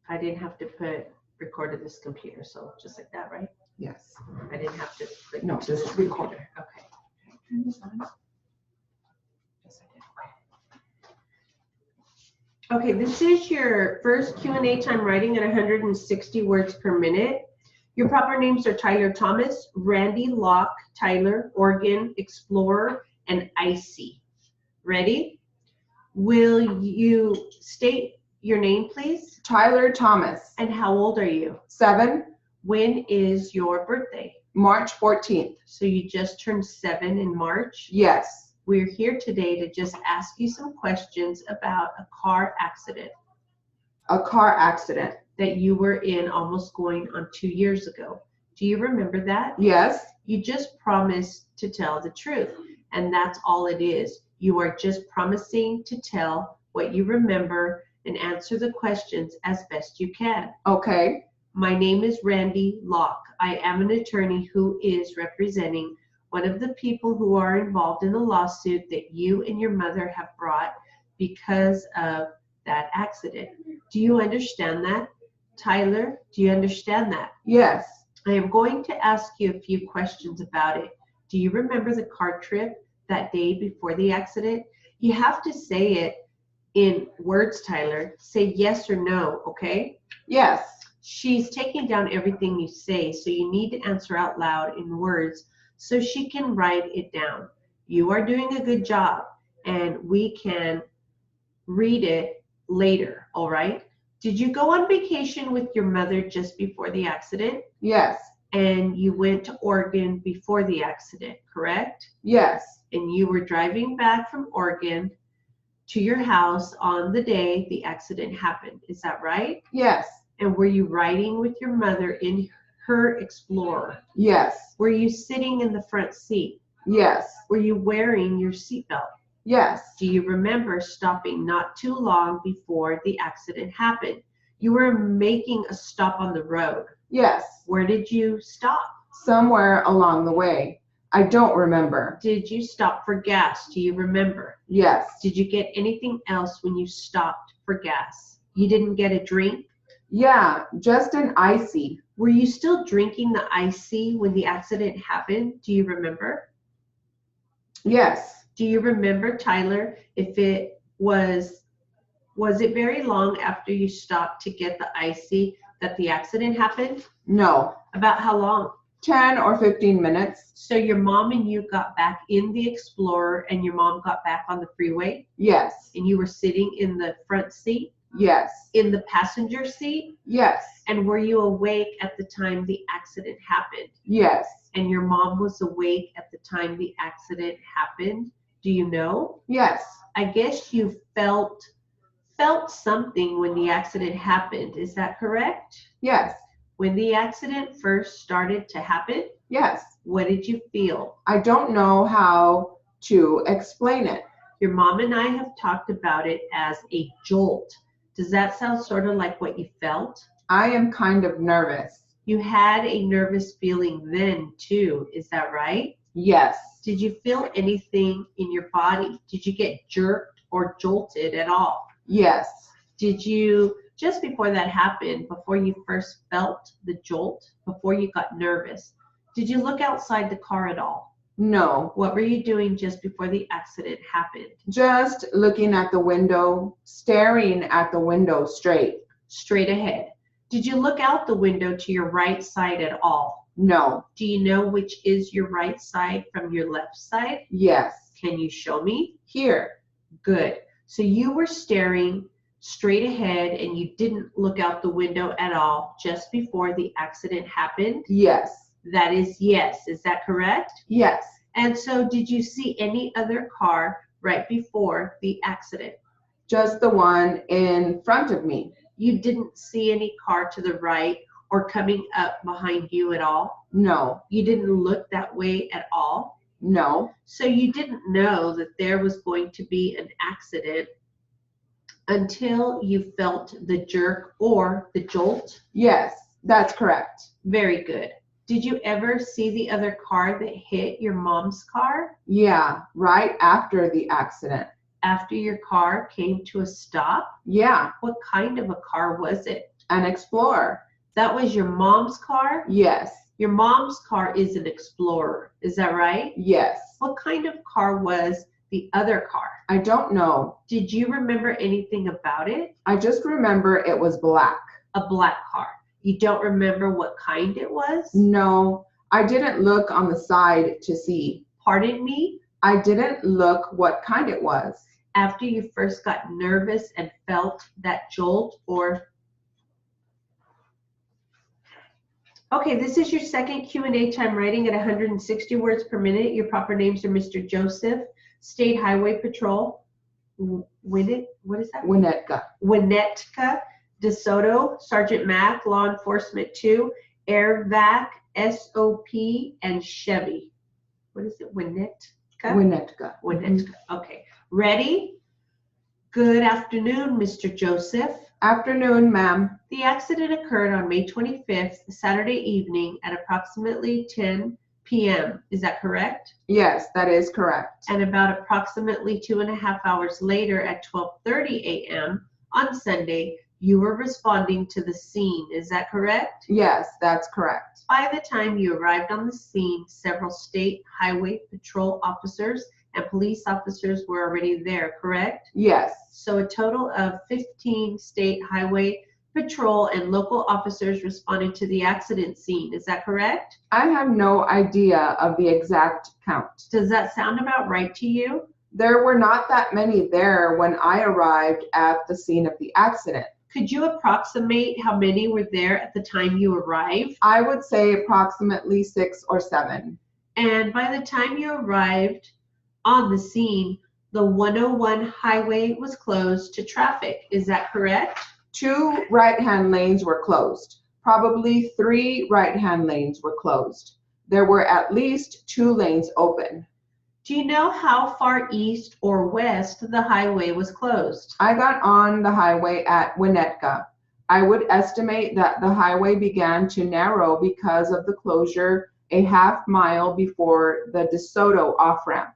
I didn't have to put recorded this computer, so just like that, right? Yes. I didn't have to click. No, into just this record. computer. Okay. Yes, I did. Okay, this is your first Q&A time writing at 160 words per minute. Your proper names are Tyler Thomas, Randy Locke, Tyler, Oregon, Explorer, and Icy. Ready? Will you state your name, please? Tyler Thomas. And how old are you? 7, When is your birthday? March 14th. So you just turned 7 in March. Yes. We're here today to just ask you some questions about a car accident A car accident. that you were in almost going on 2 years ago. Do you remember that? Yes. You just promised to tell the truth, and that's all it is. You are just promising to tell what you remember and answer the questions as best you can. Okay. My name is Randy Locke. I am an attorney who is representing one of the people who are involved in the lawsuit that you and your mother have brought because of that accident. Do you understand that? Tyler, do you understand that? Yes. I am going to ask you a few questions about it. Do you remember the car trip that day before the accident? You have to say it in words, Tyler. Say yes or no, okay? Yes. She's taking down everything you say, so you need to answer out loud in words so she can write it down. You are doing a good job, and we can read it later, all right? Did you go on vacation with your mother just before the accident? Yes. And you went to Oregon before the accident, correct? Yes. And you were driving back from Oregon to your house on the day the accident happened. Is that right? Yes. And were you riding with your mother in her Explorer? Yes. Were you sitting in the front seat? Yes. Were you wearing your seatbelt? Yes. Do you remember stopping not too long before the accident happened? You were making a stop on the road. Yes. Where did you stop? Somewhere along the way. I don't remember. Did you stop for gas? Do you remember? Yes. Did you get anything else when you stopped for gas? You didn't get a drink? Yeah, just an icy. Were you still drinking the icy when the accident happened? Do you remember? Yes. Do you remember, Tyler, if it was it very long after you stopped to get the icy that the accident happened? No. About how long? 10 or 15 minutes. So your mom and you got back in the Explorer and your mom got back on the freeway Yes. and you were sitting in the front seat, Yes. in the passenger seat? Yes. And were you awake at the time the accident happened? Yes. And your mom was awake at the time the accident happened? Do you know? Yes. I guess you felt something when the accident happened. Is that correct? Yes. When the accident first started to happen, Yes. what did you feel? I don't know how to explain it. Your mom and I have talked about it as a jolt. Does that sound sort of like what you felt? I am kind of nervous. You had a nervous feeling then too, is that right? Yes. Did you feel anything in your body? Did you get jerked or jolted at all? Yes. Did you, just before that happened, before you first felt the jolt, before you got nervous, did you look outside the car at all? No. What were you doing just before the accident happened? Just looking at the window, staring at the window straight. Straight ahead. Did you look out the window to your right side at all? No. Do you know which is your right side from your left side? Yes. Can you show me? Here. Good. So you were staring straight ahead and you didn't look out the window at all just before the accident happened? Yes. That is yes. Is that correct? Yes. And so did you see any other car right before the accident? Just the one in front of me. You didn't see any car to the right or coming up behind you at all? No. You didn't look that way at all? No. So you didn't know that there was going to be an accident until you felt the jerk or the jolt? Yes, that's correct. Very good. Did you ever see the other car that hit your mom's car? Yeah, right after the accident. After your car came to a stop? Yeah, What kind of a car was it? An Explorer. That was your mom's car? Yes. Your mom's car is an Explorer, is that right? Yes. What kind of car was the other car? I don't know. Did you remember anything about it? I just remember it was black. A black car. You don't remember what kind it was? No, I didn't look on the side to see. Pardon me? I didn't look what kind it was. After you first got nervous and felt that jolt, or... Okay, this is your second Q&A time writing at 160 words per minute. Your proper names are Mr. Joseph, State Highway Patrol, what is that? Winnetka DeSoto, Sergeant Mack, Law Enforcement 2, AirVac, SOP, and Chevy. What is it? Winnetka? Winnetka. Okay. Ready? Good afternoon, Mr. Joseph. Afternoon, ma'am. The accident occurred on May 25th, Saturday evening at approximately 10 p.m. Is that correct? Yes, that is correct. And about approximately 2.5 hours later at 12:30 a.m. on Sunday, you were responding to the scene. Is that correct? Yes, that's correct. By the time you arrived on the scene, several state highway patrol officers and police officers were already there, correct? Yes. So a total of 15 state highway patrol and local officers responded to the accident scene. Is that correct? I have no idea of the exact count. Does that sound about right to you? There were not that many there when I arrived at the scene of the accident. Could you approximate how many were there at the time you arrived? I would say approximately 6 or 7. And by the time you arrived on the scene, the 101 highway was closed to traffic. Is that correct? 2 right-hand lanes were closed. Probably 3 right-hand lanes were closed. There were at least 2 lanes open. Do you know how far east or west the highway was closed? I got on the highway at Winnetka. I would estimate that the highway began to narrow because of the closure a half mile before the DeSoto off-ramp.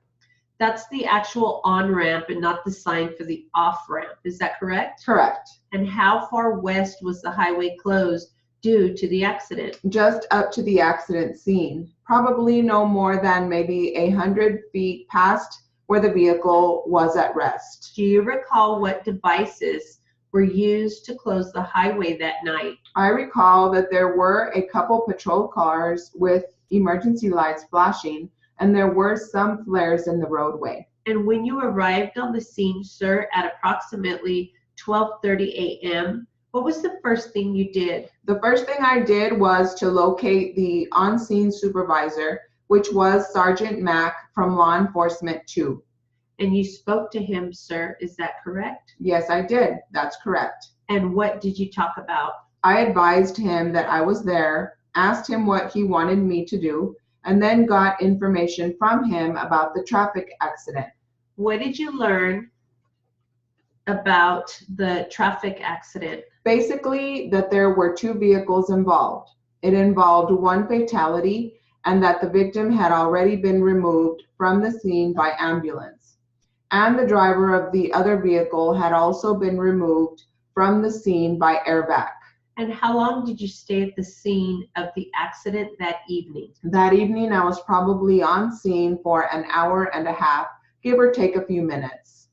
That's the actual on-ramp and not the sign for the off-ramp. Is that correct? Correct. And how far west was the highway closed due to the accident? Just up to the accident scene. Probably no more than maybe 100 feet past where the vehicle was at rest. Do you recall what devices were used to close the highway that night? I recall that there were a couple patrol cars with emergency lights flashing, and there were some flares in the roadway. And when you arrived on the scene, sir, at approximately 12:30 a.m., what was the first thing you did? The first thing I did was to locate the on-scene supervisor, which was Sergeant Mack from Law Enforcement 2. And you spoke to him, sir, is that correct? Yes, I did. That's correct. And what did you talk about? I advised him that I was there, asked him what he wanted me to do, and then got information from him about the traffic accident. What did you learn about the traffic accident? Basically, that there were 2 vehicles involved. It involved 1 fatality, and that the victim had already been removed from the scene by ambulance. And the driver of the other vehicle had also been removed from the scene by AirVac. And how long did you stay at the scene of the accident that evening? That evening, I was probably on scene for an hour and a half, give or take a few minutes.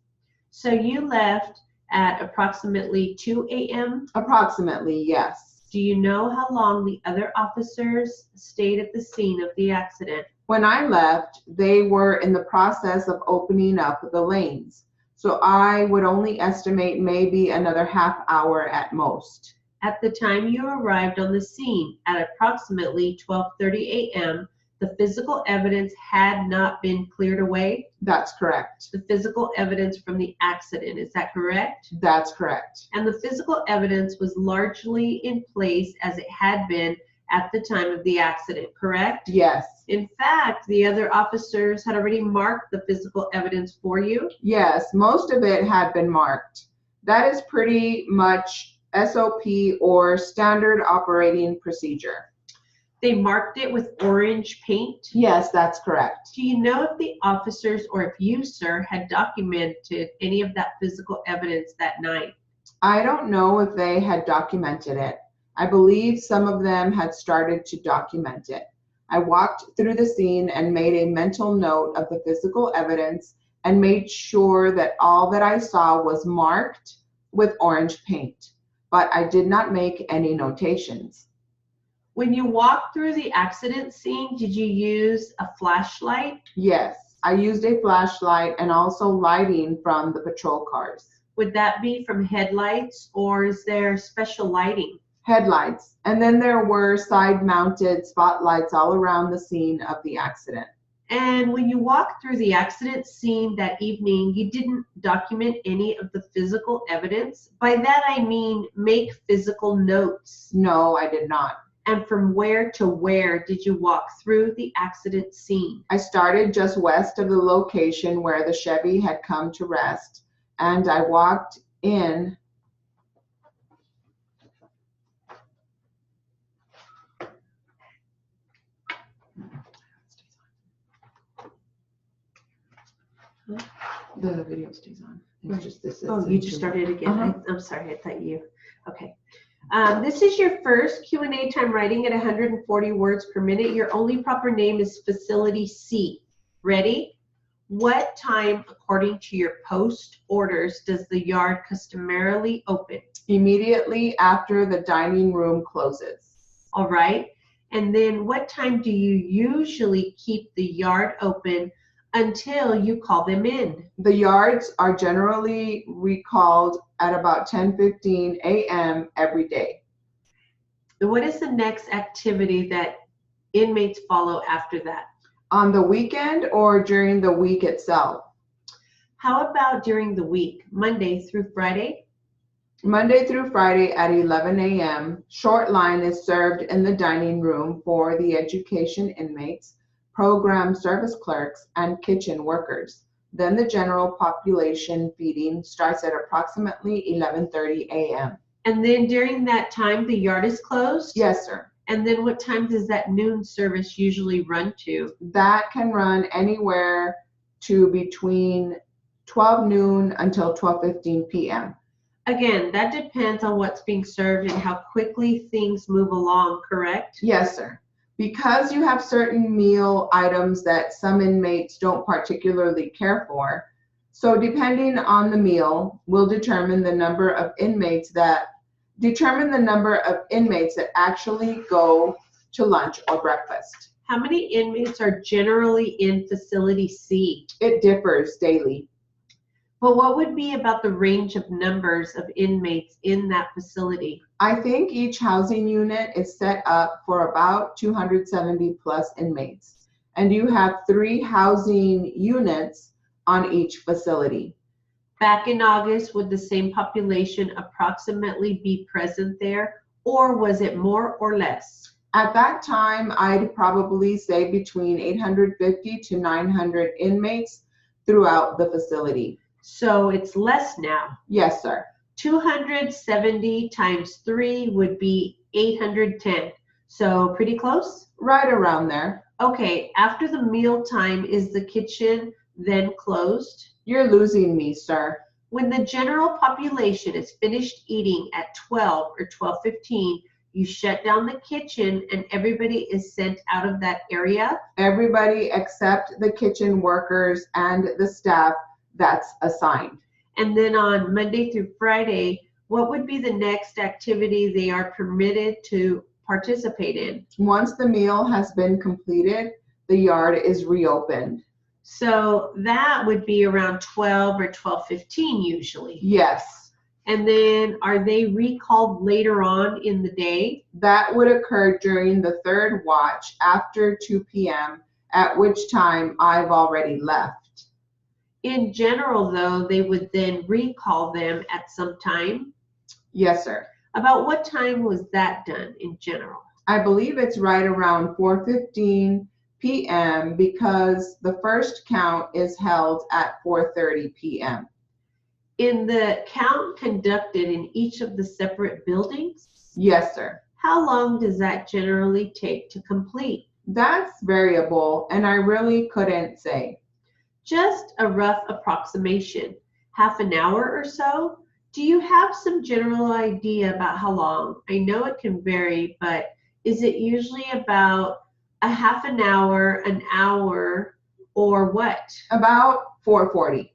So you left at approximately 2 a.m.? Approximately, yes. Do you know how long the other officers stayed at the scene of the accident? When I left, they were in the process of opening up the lanes. So I would only estimate maybe another half hour at most. At the time you arrived on the scene at approximately 12:30 a.m., the physical evidence had not been cleared away? That's correct. The physical evidence from the accident, is that correct? That's correct. And the physical evidence was largely in place as it had been at the time of the accident, correct? Yes. In fact, the other officers had already marked the physical evidence for you? Yes, most of it had been marked. That is pretty much SOP or standard operating procedure. They marked it with orange paint? Yes, that's correct. Do you know if the officers or if you, sir, had documented any of that physical evidence that night? I don't know if they had documented it. I believe some of them had started to document it. I walked through the scene and made a mental note of the physical evidence and made sure that all that I saw was marked with orange paint, but I did not make any notations. When you walked through the accident scene, did you use a flashlight? Yes, I used a flashlight and also lighting from the patrol cars. Would that be from headlights or is there special lighting? Headlights, and then there were side-mounted spotlights all around the scene of the accident. And when you walked through the accident scene that evening, you didn't document any of the physical evidence? By that I mean make physical notes. No, I did not. And from where to where did you walk through the accident scene? I started just west of the location where the Chevy had come to rest, and I walked in the video stays on. It's just this. Oh, you just started again. Uh-huh. I'm sorry, I thought you, okay. This is your first Q&A time writing at 140 words per minute. Your only proper name is Facility C. Ready? What time, according to your post orders, does the yard customarily open? Immediately after the dining room closes. All right. And then what time do you usually keep the yard open until you call them in? The yards are generally recalled at about 10:15 a.m. every day. What is the next activity that inmates follow after that? On the weekend or during the week itself? How about during the week, Monday through Friday? Monday through Friday at 11 a.m., short line is served in the dining room for the education inmates, program service clerks, and kitchen workers. Then the general population feeding starts at approximately 11:30 a.m. And then during that time, the yard is closed? Yes, sir. And then what time does that noon service usually run to? That can run anywhere to between 12 noon until 12:15 p.m. Again, that depends on what's being served and how quickly things move along, correct? Yes, sir. Because you have certain meal items that some inmates don't particularly care for, so depending on the meal will determine the number of inmates that actually go to lunch or breakfast. How many inmates are generally in Facility C? It differs daily. But what would be about the range of numbers of inmates in that facility? I think each housing unit is set up for about 270 plus inmates, and you have 3 housing units on each facility. Back in August, would the same population approximately be present there, or was it more or less? At that time, I'd probably say between 850 to 900 inmates throughout the facility. So it's less now. Yes, sir. 270 times 3 would be 810. So pretty close? Right around there. Okay, after the meal time, is the kitchen then closed? You're losing me, sir. When the general population is finished eating at 12 or 12:15, you shut down the kitchen and everybody is sent out of that area? Everybody except the kitchen workers and the staff that's assigned. And then on Monday through Friday, what would be the next activity they are permitted to participate in? Once the meal has been completed, the yard is reopened. So that would be around 12 or 12:15 usually. Yes. And then are they recalled later on in the day? That would occur during the third watch after 2 p.m., at which time I've already left. In general, though, they would then recall them at some time. Yes, sir. About what time was that done in general? I believe it's right around 4:15 p.m. because the first count is held at 4:30 p.m. In the count conducted in each of the separate buildings? Yes, sir. How long does that generally take to complete? That's variable, and I really couldn't say. Just a rough approximation. Half an hour or so? Do you have some general idea about how long? I know it can vary, but is it usually about a half an hour, or what? About 4:40.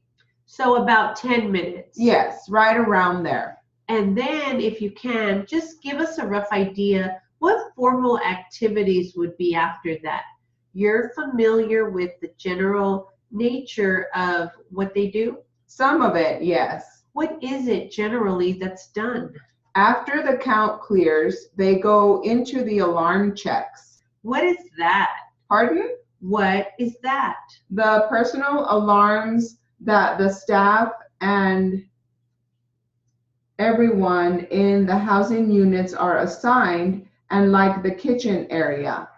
So about 10 minutes. Yes, right around there. And then, if you can, just give us a rough idea what formal activities would be after that. You're familiar with the general nature of what they do? Some of it, yes. What is it generally that's done? After the count clears, they go into the alarm checks. What is that? Pardon? What is that? The personal alarms that the staff and everyone in the housing units are assigned, and like the kitchen area.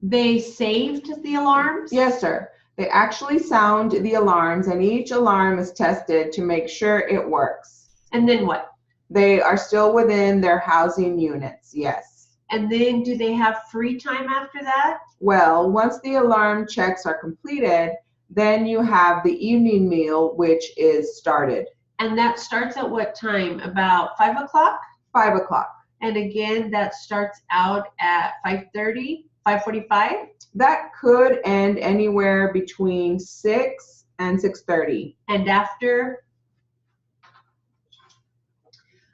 They saved the alarms? Yes, sir. They actually sound the alarms, and each alarm is tested to make sure it works. And then what? They are still within their housing units, yes. And then do they have free time after that? Well, once the alarm checks are completed, then you have the evening meal, which is started. And that starts at what time? About 5 o'clock? 5 o'clock. And again, that starts out at 5:30, 5:45? That could end anywhere between 6 and 6:30. And after?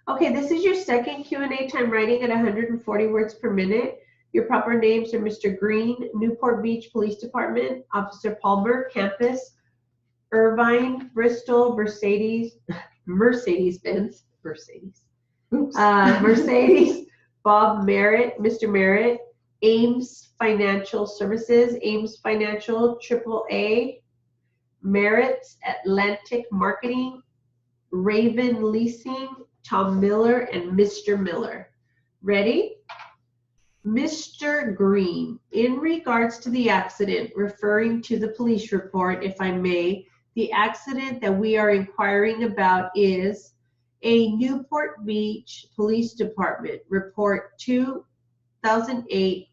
Okay, this is your second Q&A time writing at 140 words per minute. Your proper names are Mr. Green, Newport Beach Police Department, Officer Palmer, Campus, Irvine, Bristol, Mercedes-Benz, Mercedes, Bob Merritt, Mr. Merritt, Ames Financial Services, Ames Financial, AAA, Merritt's Atlantic Marketing, Raven Leasing, Tom Miller, and Mr. Miller. Ready? Mr. Green, in regards to the accident, referring to the police report, if I may, the accident that we are inquiring about is a Newport Beach Police Department report 2008-15.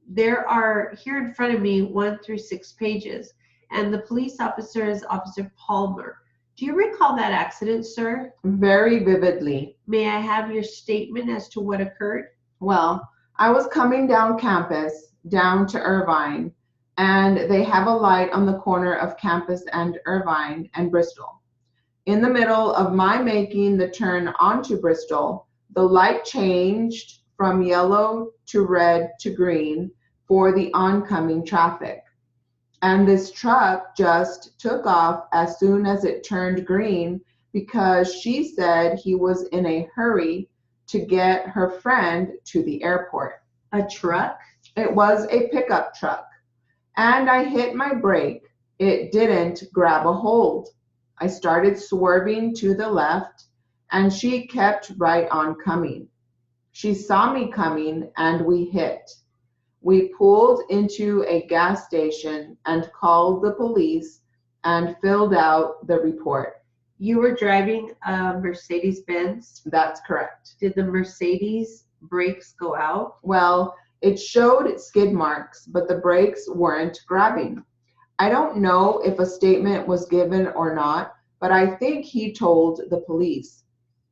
There are here in front of me 1 through 6 pages, and the police officer is Officer Palmer. Do you recall that accident, sir? Very vividly. May I have your statement as to what occurred? Well, I was coming down campus, down to Irvine, and they have a light on the corner of Campus and Irvine and Bristol. In the middle of my making the turn onto Bristol, the light changed from yellow to red to green for the oncoming traffic. And this truck just took off as soon as it turned green because she said he was in a hurry to get her friend to the airport. A truck? It was a pickup truck. And I hit my brake. It didn't grab a hold. I started swerving to the left, and she kept right on coming. She saw me coming, and we hit. We pulled into a gas station and called the police and filled out the report. You were driving a Mercedes-Benz? That's correct. Did the Mercedes brakes go out? Well, it showed skid marks, but the brakes weren't grabbing. I don't know if a statement was given or not, but I think he told the police.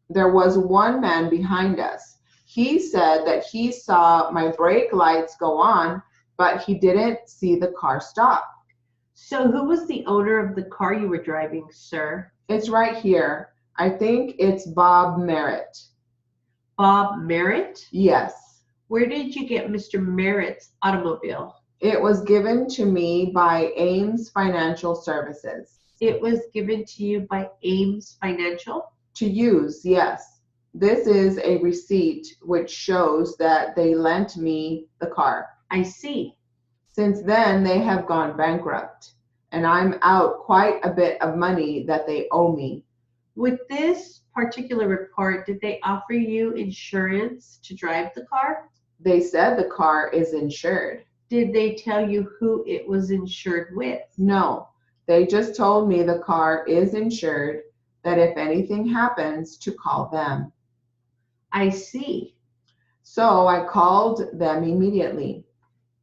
There was one man behind us. He said that he saw my brake lights go on, but he didn't see the car stop. So who was the owner of the car you were driving, sir? It's right here. I think it's Bob Merritt. Bob Merritt? Yes. Where did you get Mr. Merritt's automobile? It was given to me by Ames Financial Services. It was given to you by Ames Financial? To use, yes. This is a receipt which shows that they lent me the car. I see. Since then, they have gone bankrupt, and I'm out quite a bit of money that they owe me. With this particular report, did they offer you insurance to drive the car? They said the car is insured. Did they tell you who it was insured with? No, they just told me the car is insured, that if anything happens, to call them. I see. So I called them immediately.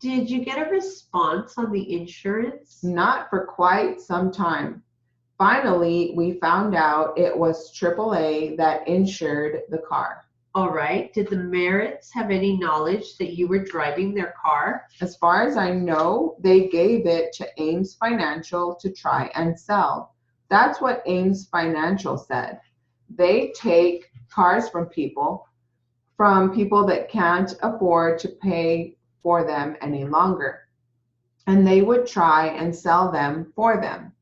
Did you get a response on the insurance? Not for quite some time, Finally, we found out it was AAA that insured the car. All right. Did the Merritts have any knowledge that you were driving their car? As far as I know, they gave it to Ames Financial to try and sell. That's what Ames Financial said. They take cars from people that can't afford to pay for them any longer. And they would try and sell them for them.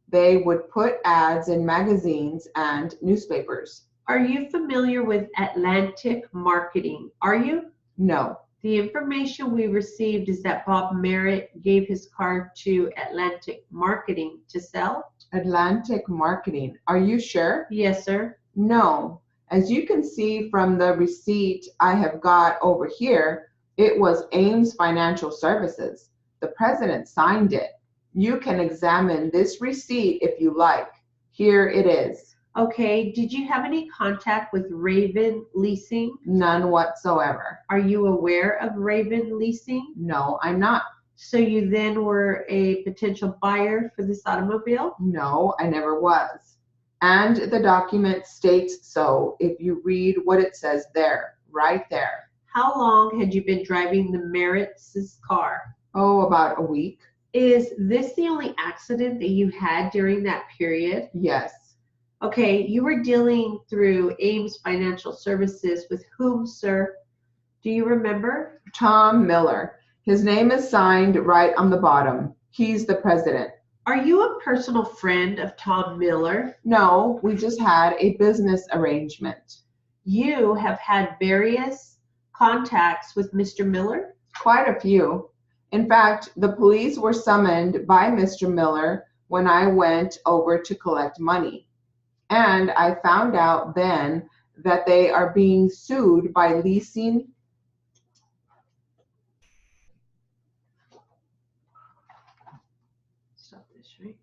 They would put ads in magazines and newspapers. Are you familiar with Atlantic Marketing? Are you? No, The information we received is that Bob Merritt gave his car to Atlantic Marketing to sell? Atlantic Marketing. Are you sure? Yes, sir. No. As you can see from the receipt I have got over here, it was Ames Financial Services. The president signed it. You can examine this receipt if you like. Here it is. Okay. Did you have any contact with Raven Leasing? None whatsoever. Are you aware of Raven Leasing? No, I'm not. So you then were a potential buyer for this automobile? No, I never was. And the document states so if you read what it says there, right there. How long had you been driving the Merritt's car? Oh, about a week. Is this the only accident that you had during that period? Yes. Okay, you were dealing through Ames Financial Services with whom, sir? Do you remember? Tom Miller. His name is signed right on the bottom. He's the president. Are you a personal friend of Tom Miller? No, we just had a business arrangement. You have had various contacts with Mr. Miller? Quite a few. In fact, the police were summoned by Mr. Miller when I went over to collect money. And I found out then that they are being sued by leasing. Stop this, right?